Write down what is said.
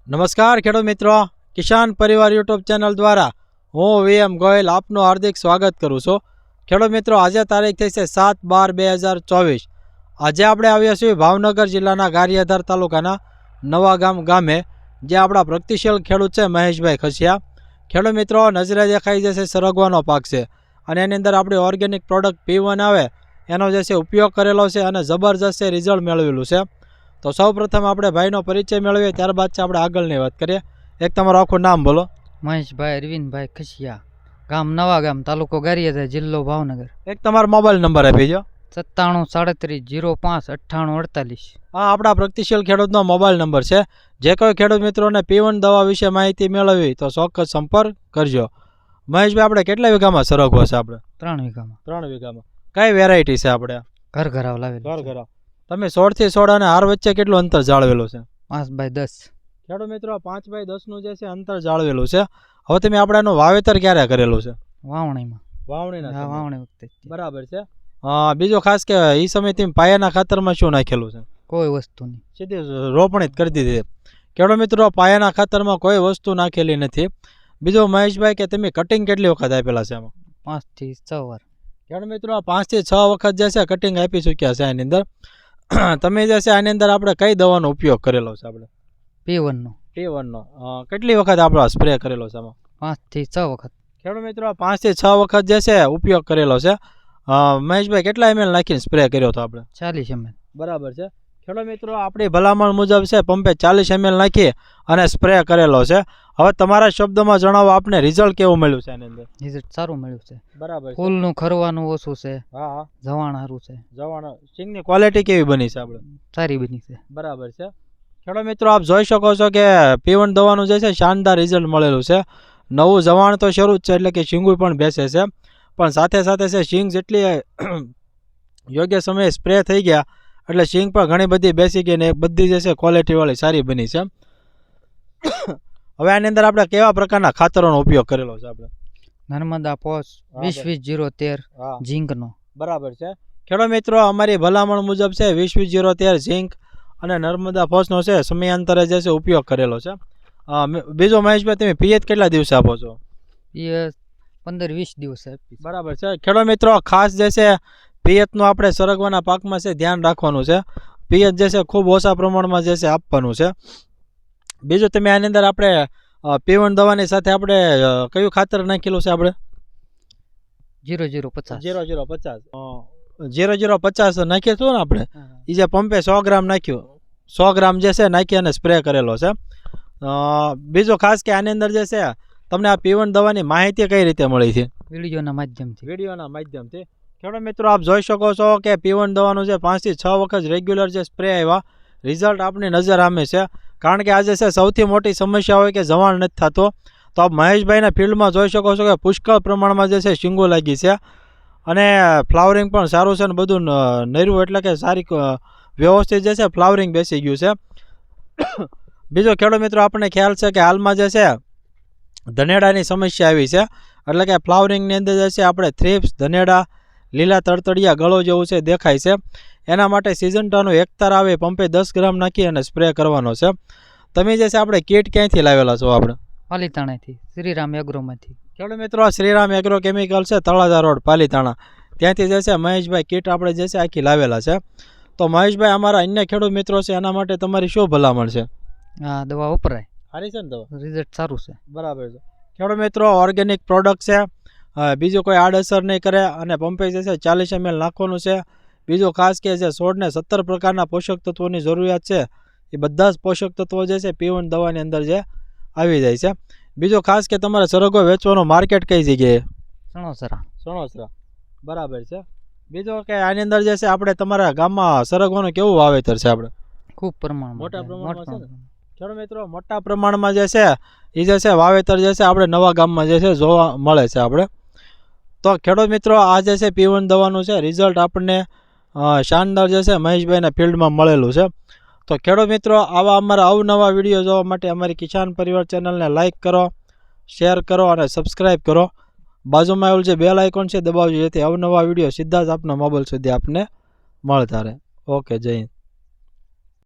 નમસ્કાર ખેડૂત મિત્રો, કિસાન પરિવાર યુટ્યુબ ચેનલ દ્વારા હું VM ગોયલ આપનું હાર્દિક સ્વાગત કરું છું. ખેડૂત મિત્રો, આજે તારીખ થઈ છે 7/12/2024. આજે આપણે આવ્યા છીએ ભાવનગર જિલ્લાના ગારિયાધાર તાલુકાના નવા ગામે, જે આપણા પ્રગતિશીલ ખેડૂત છે મહેશભાઈ ખસિયા. ખેડૂત મિત્રો, નજરે દેખાઈ જશે સરગવાનો પાક છે અને એની અંદર આપણી ઓર્ગેનિક પ્રોડક્ટ P1 આવે એનો જે છે ઉપયોગ કરેલો છે અને જબરજસ્ત રિઝલ્ટ મેળવેલું છે. તો સૌ પ્રથમ આપણે ભાઈનો પરિચય મેળવીએ, ત્યારબાદ છે આપણે આગળની વાત કરીએ. એક તમારું આખું નામ બોલો. મહેશભાઈ અરવિંદભાઈ ખસિયા, ગામ નવા ગામ, તાલુકો ગારિયાધાર, જિલ્લો ભાવનગર. એક તમારો મોબાઈલ નંબર આપી દો. 9737055848. હા, આપણા પ્રગતિશીલ ખેડૂતનો મોબાઈલ નંબર છે. જે કોઈ ખેડૂત મિત્રોને P1 દવા વિશે માહિતી મેળવવી તો ચોક્કસ સંપર્ક કરજો. મહેશભાઈ, આપણે કેટલા વીઘામાં સરગવો છે? આપણે 3 વીઘામાં. 3 વીઘામાં. કઈ વેરાયટી છે આપણે? ઘરઘરાવ લાવેલ. ઘર. તમે 16 થી 16 અને હાર વચ્ચે કેટલું અંતર જાળવેલું છે? 5/10. ખેડૂત મિત્રો, 5/10 નું જે છે અંતર જાળવેલું છે. હવે તમે આપણે એનું વાવેતર ક્યારે કરેલું છે? વાવણીમાં. વાવણી વખતે. બરાબર છે. બીજો ખાસ કે એ સમય તમે પાયાના ખાતરમાં શું નાખેલું છે? કોઈ વસ્તુ નહીં, સીધી રોપણી જ કરી દીધી. ખેડૂત મિત્રો, પાયાના ખાતરમાં કોઈ વસ્તુ નાખેલી નથી. બીજો મહેશભાઈ, કે તમે કટિંગ કેટલી વખત આપેલા છે એમાં? 5 થી 6 વાર. ખેડૂત મિત્રો, 5 થી 6 વખત જે છે કટિંગ આપી ચૂક્યા છે. એની અંદર તમે જે છે આની અંદર આપણે કઈ દવાનો ઉપયોગ કરેલો છે? આપણે P1 નો. કેટલી વખત આપણો સ્પ્રે કરેલો છે એમાં? 5 થી 6 વખત. ખેડૂત મિત્રો, 5 થી 6 વખત જે છે ઉપયોગ કરેલો છે. મહેશભાઈ, કેટલા ml નાખીને સ્પ્રે કર્યો હતો આપણે? 40 ml. બરાબર છે. ખેડૂત મિત્રો, આપણી ભલામણ મુજબ છે પંપે 40 ml નાખી અને સ્પ્રે કરેલો છે. હવે તમારા શબ્દમાં જણાવો, આપને રિઝલ્ટ કેવું મળ્યું છે આની અંદર? રિઝલ્ટ સારું મળ્યું છે. બરાબર. ફૂલનું ખરવાનું ઓછું છે. હા. જવાણ સારું છે. સિંગની ક્વોલિટી કેવી બની છે આપણે? સારી બની છે. બરાબર છે. ખેડૂત મિત્રો, આપ જોઈ શકો છો કે P1 દવાનું જે છે શાનદાર રિઝલ્ટ મળેલું છે. નવું જવાણ તો શરૂ જ છે, એટલે કે શીંગું પણ બેસે છે, પણ સાથે સાથે છે શીંગ જેટલી યોગ્ય સમયે સ્પ્રે થઈ ગયા એટલે શીંગ પણ ઘણી બધી બેસી ગઈ ને બધી જે છે ક્વોલિટીવાળી સારી બની છે. હવે આની અંદર આપણે કેવા પ્રકારના ખાતરોનો ઉપયોગ કરેલો છે? આપણે નર્મદા પોસ 20-20-013 ઝીંકનો. બરાબર છે. ખેડૂત મિત્રો, અમારી ભલામણ મુજબ છે 20-20-013 ઝીંક અને નર્મદા ફોસનો છે સમયાંતરે જે છે ઉપયોગ કરેલો છે. બીજો મહેશભાઈ, તમે પિયત કેટલા દિવસે આપો છો? એ 15-20 દિવસ આપી. બરાબર છે. ખેડૂત મિત્રો, ખાસ જે છે પિયતનું આપણે સરગવાના પાકમાં છે ધ્યાન રાખવાનું છે. પિયત જે છે ખૂબ ઓછા પ્રમાણમાં જે છે આપવાનું છે. બીજું, તમે આની અંદર આપણે P1 દવાની સાથે આપણે કયું ખાતર નાખેલું છે? આપણે 0050. 0050 નાખીએ છું ને આપણે. એ જે પંપે 100 ગ્રામ નાખ્યું, 100 ગ્રામ જે છે નાખી અને સ્પ્રે કરેલો છે. બીજો ખાસ કે આની અંદર જે છે તમને આ P1 દવાની માહિતી કઈ રીતે મળી છે? વિડીયોના માધ્યમથી. ખેડૂત મિત્રો, આપ જોઈ શકો છો કે P1 દવાનું છે 5 થી 6 વખત રેગ્યુલર જે સ્પ્રે આવ્યા, રિઝલ્ટ આપણી નજર સામે છે. કારણ કે આજે છે સૌથી મોટી સમસ્યા હોય કે જવાણ નથી થતો, તો આપ મહેશભાઈના ફિલ્ડમાં જોઈ શકો છો કે પુષ્કળ પ્રમાણમાં જે છે શીંગો લાગી છે અને ફ્લાવરિંગ પણ સારું છે અને બધું નર્યું, એટલે કે સારી વ્યવસ્થિત જે છે ફ્લાવરિંગ બેસી ગયું છે. બીજો ખેડૂત મિત્રો, આપણને ખ્યાલ છે કે હાલમાં જે છે ધનેડાની સમસ્યા આવી છે, એટલે કે ફ્લાવરિંગની અંદર જે છે આપણે થ્રીપ્સ, ધનેડા, લીલા તડતડિયા ગળો જેવું છે દેખાય છે. એના માટે સિઝન્ટાનું 1 તાર આવે પંપે 10 ગ્રામ નાખી અને સ્પ્રે કરવાનો છે. તમે જે છે આપણે કીટ ક્યાંયથી લાવેલા છો? આપણે પાલીતાણાથી, શ્રીરામ એગ્રોમાંથી. ખેડૂત મિત્રો, શ્રીરામ એગ્રો કેમિકલ છે, તળાજા રોડ, પાલીતાણા, ત્યાંથી જે છે મહેશભાઈ કીટ આપણે જે છે આખી લાવેલા છે. તો મહેશભાઈ, અમારા અન્ય ખેડૂત મિત્રો છે એના માટે તમારી શું ભલામણ છે? હા, દવા વપરાય. સારી છે ને દવા? રિઝલ્ટ સારું છે. બરાબર છે. ખેડૂત મિત્રો, ઓર્ગેનિક પ્રોડક્ટ છે, બીજું કોઈ આડઅસર નહીં કરે અને પંપે જે છે 40 ml નાખવાનું છે. બીજું ખાસ કે જે છોડને 17 પ્રકારના પોષક તત્વોની જરૂરિયાત છે, એ બધા જ પોષક તત્વો જે છે P1 દવાની અંદર જે આવી જાય છે. બીજું ખાસ કે તમારે સરગવો વેચવાનો માર્કેટ કઈ જગ્યાએ? સણોસરા. બરાબર છે. બીજો કે આની અંદર જે છે આપણે તમારા ગામમાં સરગવાનું કેવું વાવેતર છે? આપણે ખૂબ પ્રમાણમાં, મોટા પ્રમાણમાં છે ને? ખેડૂત મિત્રો, મોટા પ્રમાણમાં જે છે એ જે છે વાવેતર જે છે આપણે નવા ગામમાં જે છે જોવા મળે છે. આપણે તો ખેડૂત મિત્રો, આ જે છે P1 દવાનું છે રિઝલ્ટ આપણને શાનદાર જે છે મહેશભાઈના ફિલ્ડમાં મળેલું છે. તો ખેડૂત મિત્રો, આવા અમારા અવનવા વિડીયો જોવા માટે અમારી કિસાન પરિવાર ચેનલને લાઇક કરો, શેર કરો અને સબસ્ક્રાઈબ કરો. બાજુમાં આવેલું જે બેલ આઇકોન છે દબાવજો, જેથી અવનવા વિડીયો સીધા જ આપના મોબાઈલ સુધી આપને મળતા રહે. ઓકે, જય હિન્દ.